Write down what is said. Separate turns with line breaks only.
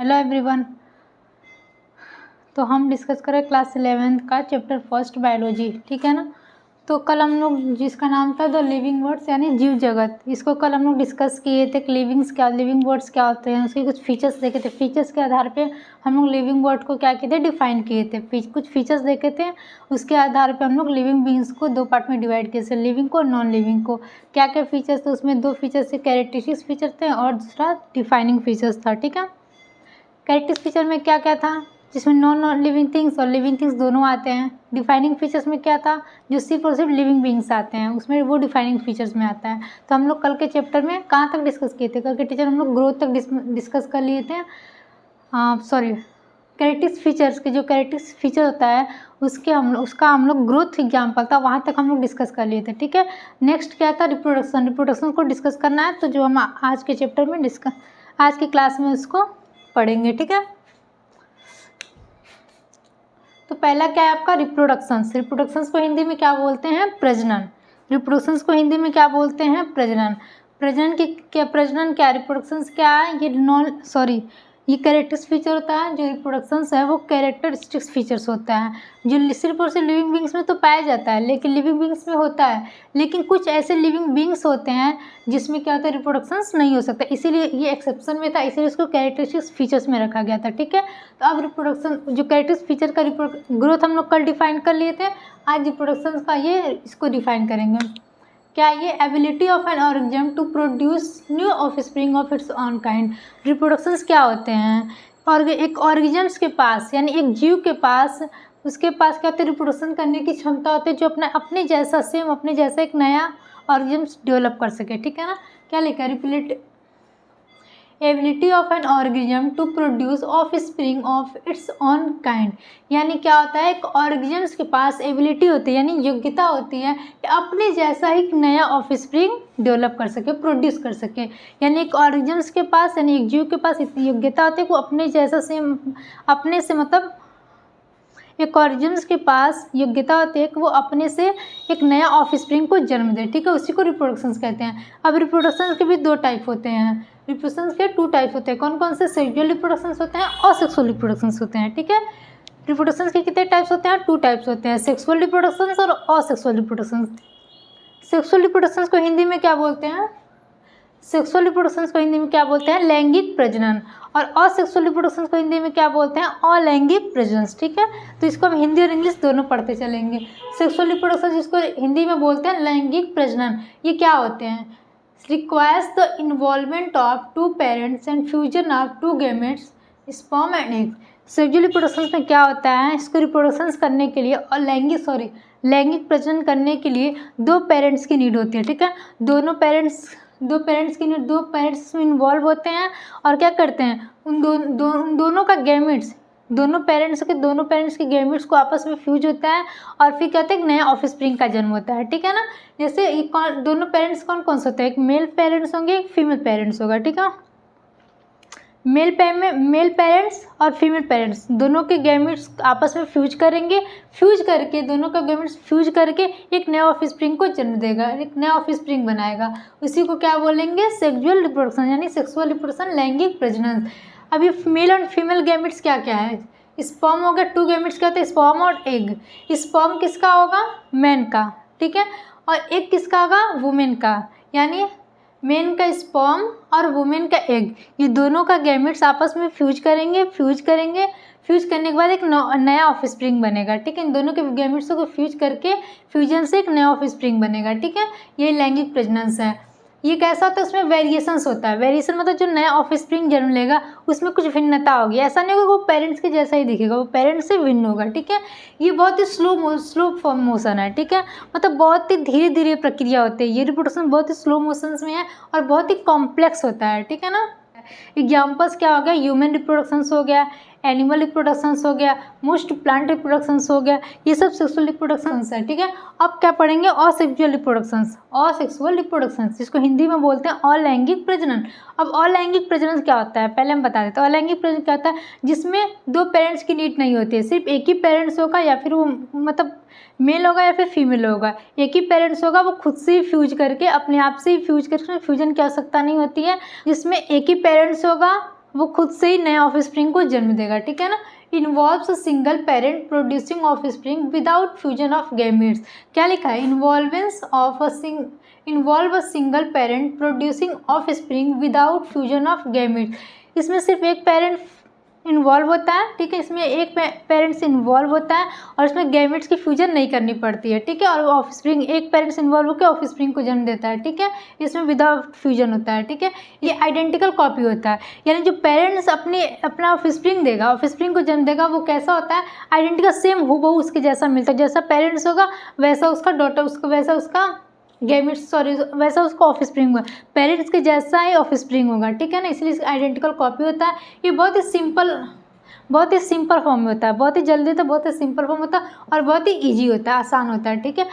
Hello everyone. तो हम discuss करें क्लास 11th का चैप्टर फर्स्ट बायोलॉजी, ठीक है ना। तो कल हम लोग जिसका नाम था द लिविंग वर्ड्स यानी जीव जगत, इसको कल हम लोग डिस्कस किए थे कि लिविंग वर्ड्स क्या होते हैं, उसके कुछ फीचर्स देखे थे। फीचर्स के आधार पे हम लोग लिविंग वर्ड को क्या किए थे, डिफाइन किए थे। कुछ फीचर्स देखे थे, उसके आधार पे हम लोग लिविंग बींग्स को दो पार्ट में डिवाइड किए थे, लिविंग को और नॉन लिविंग को। क्या क्या फीचर्स थे उसमें, दो फीचर्स थे, कैरेक्टरिस्टिक्स फीचर थे और दूसरा डिफाइनिंग फीचर्स था, ठीक है। कैरेक्टरिस्टिक्स फीचर में क्या क्या था, जिसमें नॉन लिविंग थिंग्स और लिविंग थिंग्स दोनों आते हैं। डिफाइनिंग फीचर्स में क्या था, जो सिर्फ और सिर्फ लिविंग बींग्स आते हैं, उसमें वो डिफाइनिंग फीचर्स में आता है। तो हम लोग कल के चैप्टर में कहाँ तक डिस्कस किए थे, कल के टीचर हम लोग ग्रोथ तक डिस्कस कर लिए थे। कैरेक्टरिस्टिक्स फीचर्स के जो कैरेक्टरिस्टिक्स फीचर होता है उसका हम लोग ग्रोथ एग्जाम्पल था, वहाँ तक हम लोग डिस्कस कर लिए थे, ठीक है। नेक्स्ट क्या था, रिप्रोडक्शन को डिस्कस करना है। तो जो हम आज के चैप्टर में आज की क्लास में उसको पढ़ेंगे, ठीक है। तो पहला क्या है आपका, रिप्रोडक्शंस को हिंदी में क्या बोलते हैं, प्रजनन। रिप्रोडक्शंस को हिंदी में क्या बोलते हैं, प्रजनन। प्रजनन क्या, रिप्रोडक्शंस क्या है, ये कैरेक्टरिस्टिक्स फीचर होता है। जो रिप्रोडक्शंस है वो कैरेक्टरिस्टिक्स फीचर्स होता है, जो सिर्फ और सिर्फ लिविंग बींग्स में तो पाया जाता है, लेकिन लिविंग बींग्स में होता है। लेकिन कुछ ऐसे लिविंग बींग्स होते हैं जिसमें क्या होता है, रिप्रोडक्शंस नहीं हो सकता, इसीलिए ये एक्सेप्शन में था, इसीलिए इसको कैरेक्टरिस्टिक्स फीचर्स में रखा गया था, ठीक है। तो अब रिप्रोडक्शन जो कैरेक्टरिस्टिक्स फीचर का ग्रोथ हम लोग कल डिफाइन कर लिए थे, आज रिप्रोडक्शन का इसको डिफाइन करेंगे। क्या, ये ability of an organism to produce new offspring of its own kind. Reproductions क्या होते हैं, और एक ऑर्गेनिज्म्स के पास यानी एक जीव के पास, उसके पास क्या होता है, रिप्रोडक्शन करने की क्षमता होती है, जो अपने जैसा एक नया ऑर्गेनिज्म डेवलप कर सके, ठीक है ना। क्या लिखा है, ability of an organism to produce offspring of its own kind. यानी क्या होता है, एक ऑर्गेनिज्म के पास एबिलिटी होती है यानी योग्यता होती है कि अपने जैसा एक नया ऑफस्प्रिंग डेवलप कर सके, प्रोड्यूस कर सके। यानी एक ऑर्गेनिज्म के पास यानी एक जीव के पास इतनी योग्यता होती है कि वो अपने से मतलब एक ऑर्गेनिज्म के पास योग्यता होती है कि वो अपने से एक नया ऑफस्प्रिंग को जन्म दे, ठीक है। उसी को रिप्रोडक्शंस कहते हैं। अब रिप्रोडक्शंस के भी दो टाइप होते हैं, रिप्रोडक्शंस के 2 टाइप होते हैं। कौन कौन से, सेक्सुअल रिप्रोडक्शंस होते हैं और सेक्सुअल रिप्रोडक्शंस होते हैं, ठीक है। रिप्रोडक्शंस के कितने टाइप्स होते हैं, 2 टाइप्स होते हैं, सेक्सुअल रिप्रोडक्शंस और असेक्सुअल रिप्रोडक्शंस। सेक्सुअल रिप्रोडक्शंस को हिंदी में क्या बोलते हैं, सेक्सुअल रिप्रोडक्शंस को हिंदी में क्या बोलते हैं, लैंगिक प्रजनन। और असेक्सुअल रिप्रोडक्शंस को हिंदी में क्या बोलते हैं, अलैंगिक प्रजनन, ठीक है। तो इसको हम हिंदी और इंग्लिश दोनों पढ़ते चलेंगे। सेक्सुअल रिप्रोडक्शन जिसको हिंदी में बोलते हैं लैंगिक प्रजनन, ये क्या होते हैं, requires the involvement of 2 parents and fusion of 2 gametes, sperm and egg. Sexual reproduction में क्या होता है, इसको रिप्रोडक्शन करने के लिए और लैंगिक प्रजनन करने के लिए 2 पेरेंट्स की नीड होती है, ठीक है। दो पेरेंट्स में इन्वॉल्व होते हैं और क्या करते हैं, उन दोनों का गैमेट्स, दोनों पेरेंट्स के गैमेट्स को आपस में फ्यूज होता है और फिर क्या होता है, एक नया ऑफस्प्रिंग का जन्म होता है, ठीक है ना। जैसे दोनों पेरेंट्स कौन कौन से होते हैं, एक मेल पेरेंट्स होंगे, एक फीमेल पेरेंट्स होगा, ठीक है। मेल पेरेंट्स और फीमेल पेरेंट्स दोनों के गैमेट्स आपस में फ्यूज करके दोनों का गैमेट्स फ्यूज करके एक नया ऑफस्प्रिंग को जन्म देगा, एक नया ऑफस्प्रिंग बनाएगा। उसी को क्या बोलेंगे, सेक्सुअल रिप्रोडक्शन यानी सेक्सुअल रिप्रोडक्शन, लैंगिक प्रजनन। अब ये मेल और फीमेल गैमेट्स क्या क्या है, स्पर्म हो गया, 2 गैमेट्स क्या होते हैं, स्पर्म और एग। स्पर्म किसका होगा, मैन का, ठीक है। और एग किसका होगा, वुमेन का। यानी मेन का स्पर्म और वुमेन का एग, ये दोनों का गैमेट्स आपस में फ्यूज करने के बाद एक नया ऑफस्प्रिंग बनेगा, ठीक है। इन दोनों के गैमेट्स को फ्यूजन से एक नया ऑफस्प्रिंग बनेगा, ठीक है। ये लैंगिक प्रजनन है। ये कैसा होता है, उसमें वेरिएशंस होता है। वेरिएशन मतलब जो नया ऑफस्प्रिंग जन्म लेगा उसमें कुछ भिन्नता होगी, ऐसा नहीं होगा वो पेरेंट्स के जैसा ही दिखेगा, वो पेरेंट्स से भिन्न होगा, ठीक है। ये बहुत ही स्लो मोशन है, ठीक है। मतलब बहुत ही धीरे धीरे प्रक्रिया होती है, ये रिप्रोडक्शन बहुत ही स्लो मोशंस में है और बहुत ही कॉम्प्लेक्स होता है, ठीक है ना। एग्जाम्पल्स क्या हो गया, ह्यूमन रिप्रोडक्शंस हो गया, एनिमल रिप्रोडक्शंस हो गया, मोस्ट प्लांट रिप्रोडक्शंस हो गया, ये सब सेक्सुअल रिप्रोडक्शंस है, ठीक है। अब क्या पढ़ेंगे, असेक्सुअल रिप्रोडक्शंस, जिसको हिंदी में बोलते हैं अलैंगिक प्रजनन। अब अलैंगिक प्रजनन क्या होता है, पहले हम बता देते हैं। अलैंगिक प्रजनन क्या होता है, जिसमें 2 पेरेंट्स की नीड नहीं होती है, सिर्फ एक ही पेरेंट्स होगा, या फिर वो मतलब मेल होगा या फिर फीमेल होगा, एक ही पेरेंट्स होगा, वो खुद से ही फ्यूज करके अपने आप से ही फ्यूज करके, फ्यूजन की आवश्यकता नहीं होती है, जिसमें एक ही पेरेंट्स होगा, वो खुद से ही नए ऑफस्प्रिंग को जन्म देगा, ठीक है ना। Involves a single parent producing offspring without fusion of gametes. क्या लिखा है, involve a single parent producing offspring without fusion of gametes. इसमें सिर्फ एक पेरेंट इन्वॉल्व होता है, ठीक है, इसमें एक पेरेंट्स इन्वॉल्व होता है और इसमें गैमेट्स की फ्यूजन नहीं करनी पड़ती है, ठीक है। और ऑफस्प्रिंग एक पेरेंट्स इन्वॉल्व होकर ऑफस्प्रिंग को जन्म देता है, ठीक है, इसमें विदाउट फ्यूजन होता है, ठीक है। ये आइडेंटिकल कॉपी होता है, यानी जो पेरेंट्स अपना ऑफस्प्रिंग देगा, ऑफस्प्रिंग को जन्म देगा, वो कैसा होता है, आइडेंटिकल सेम हूबहू उसके जैसा मिलता है, जैसा पेरेंट्स होगा वैसा उसका डॉटर, उसका वैसा उसका गैमेट्स, सॉरी वैसा उसका ऑफस्प्रिंग होगा, पेरेंट्स के जैसा ही ऑफस्प्रिंग होगा, ठीक है ना, इसलिए आइडेंटिकल कॉपी होता है। ये बहुत ही सिंपल फॉर्म में होता है, बहुत ही जल्दी होता है, बहुत ही सिंपल फॉर्म होता है और बहुत ही ईजी होता है, आसान होता है, ठीक है।